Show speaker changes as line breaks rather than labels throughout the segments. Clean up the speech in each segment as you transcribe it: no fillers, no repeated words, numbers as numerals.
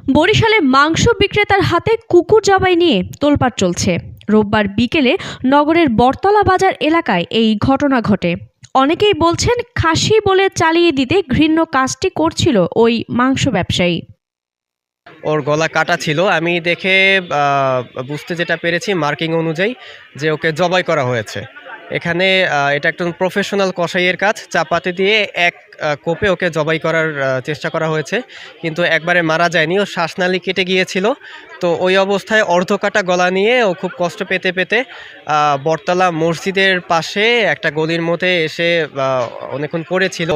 বরিশালে মাংস বিক্রেতার হাতে কুকুর জবাই নিয়ে তোলপাড় চলছে। রোববার বিকেলে নগরের বটতলা বাজার এলাকায় এই ঘটনা ঘটে। অনেকেই বলছেন খাসি বলে চালিয়ে দিতে ঘৃণ্য কাজটি করছিল ওই মাংস ব্যবসায়ী।
ওর গলা কাটা ছিল, আমি দেখে বুঝতে যেটা পেরেছি মার্কিং অনুযায়ী যে ওকে জবাই করা হয়েছে। এখানে এটা একজন প্রফেশনাল কসাইয়ের কাজ। চাপাতি দিয়ে এক কোপে ওকে জবাই করার চেষ্টা করা হয়েছে, কিন্তু একবারে মারা যায়নি। ও শ্বাসনালী কেটে গিয়েছিল। তো ওই অবস্থায় অর্ধকাটা গলা নিয়ে ও খুব কষ্ট পেতে পেতে বটতলা মসজিদের পাশে একটা গলির মধ্যে এসে অনেকক্ষণ পড়েছিল।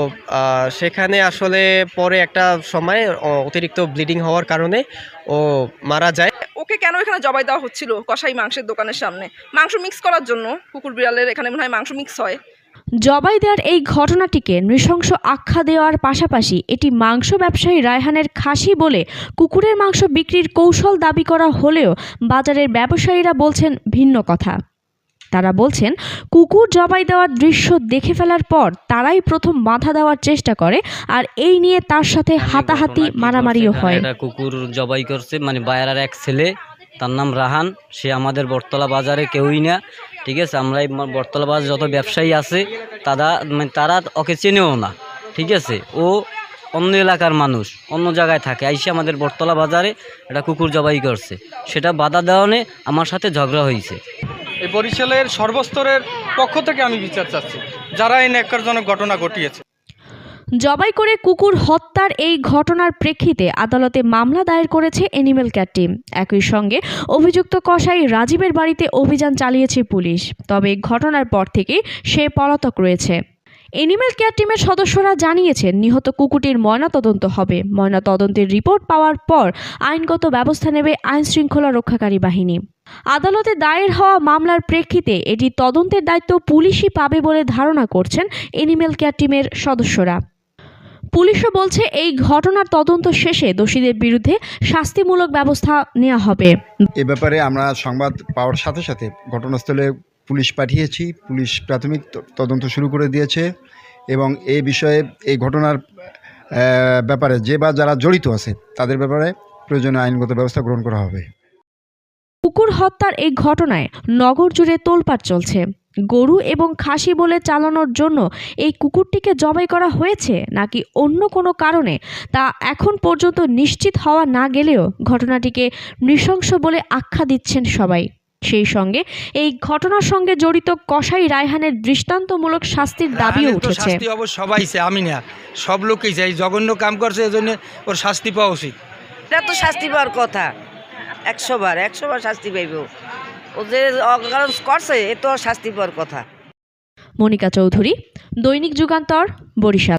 সেখানে আসলে পরে একটা সময় অতিরিক্ত ব্লিডিং হওয়ার কারণে ও মারা যায়।
ওকে কেন এখানে জবাই দেওয়া হচ্ছিল কসাই মাংসের দোকানের সামনে? মাংস মিক্স করার জন্য। কুকুর বিড়ালের এখানে মনে হয় মাংস মিক্স হয়।
জবাই দেওয়ার এই ঘটনাটিকে নৃশংস আখ্যা দেওয়ার পাশাপাশি এটি মাংস ব্যবসায়ী রায়হানের খাসি বলে কুকুরের মাংস বিক্রির কৌশল দাবি করা হলেও বাজারের ব্যবসায়ীরা বলছেন ভিন্ন কথা। তারা বলছেন কুকুর জবাই দেওয়ার দৃশ্য দেখে ফেলার পর তারাই প্রথম বাধা দেওয়ার চেষ্টা করে, আর এই নিয়ে তার সাথে হাতাহাতি মারামারিও হয়।
কুকুর জবাই করছে বায়ারার এক ছেলে, তার নাম রাহান। সে আমাদের বটতলা বাজারে কেউই না, ঠিক আছে। আমরা এই বটতলা বাজারে যত ব্যবসায়ী আছে তারা ওকে চেনেও না, ঠিক আছে। ও অন্য এলাকার মানুষ, অন্য জায়গায় থাকে, আইসে আমাদের বটতলা বাজারে একটা কুকুর জবাই করছে। সেটা বাধা দেওয়ানে আমার সাথে ঝগড়া হয়েছে।
এই বরিশালের সর্বস্তরের পক্ষ থেকে আমি বিচার চাচ্ছি যারা এই ন্যাক্কারজনক ঘটনা ঘটিয়েছে।
জবাই করে কুকুর হত্যার এই ঘটনার প্রেক্ষিতে আদালতে মামলা দায়ের করেছে অ্যানিম্যাল কেয়ার টিম। একই সঙ্গে অভিযুক্ত কসাই রাজীবের বাড়িতে অভিযান চালিয়েছে পুলিশ। তবে ঘটনার পর থেকে সে পলাতক রয়েছে। অ্যানিম্যাল কেয়ার টিমের সদস্যরা জানিয়েছেন নিহত কুকুরটির ময়নাতদন্ত হবে। ময়নাতদন্তের রিপোর্ট পাওয়ার পর আইনগত ব্যবস্থা নেবে আইনশৃঙ্খলা রক্ষাকারী বাহিনী। আদালতে দায়ের হওয়া মামলার প্রেক্ষিতে এটি তদন্তের দায়িত্ব পুলিশই পাবে বলে ধারণা করছেন অ্যানিম্যাল কেয়ার টিমের সদস্যরা। পুলিশও বলছে এই ঘটনার তদন্ত শেষে দোষীদের বিরুদ্ধে শাস্তিমূলক ব্যবস্থা নেওয়া হবে।
এ ব্যাপারে আমরা সংবাদ পাওয়ার সাথে সাথে ঘটনাস্থলে পুলিশ পাঠিয়েছি। পুলিশ প্রাথমিক তদন্ত শুরু করে দিয়েছে এবং এই বিষয়ে এই ঘটনার ব্যাপারে যারা জড়িত আছে তাদের ব্যাপারে প্রয়োজনীয় আইনগত ব্যবস্থা গ্রহণ করা হবে।
কুকুর হত্যার এই ঘটনায় নগর জুড়ে তোলপাড় চলছে। গরু এবং খাসি বলে চালানোর জন্য এই কুকুরটিকে জবাই করা হয়েছে নাকি অন্য কোনো কারণে তা এখন পর্যন্ত নিশ্চিত হওয়া না গেলেও ঘটনাটিকে নৃশংস বলে আখ্যা দিচ্ছেন সবাই। সেই সঙ্গে এই ঘটনার সঙ্গে জড়িত কসাই রায়হানের দৃষ্টান্তমূলক শাস্তির দাবিও উঠেছে।
সবাই আমি না, সব লোকই চাই, জঘন্য কাম করছে, এজন্য ওর শাস্তি পাওয়া উচিত।
এটা তো শাস্তি পাওয়ার কথা, 100 বার শাস্তি পাইব। ও যে অকারণ করছে এ তো শাস্তি পাওয়ার কথা।
মনিকা চৌধুরী, দৈনিক যুগান্তর, বরিশাল।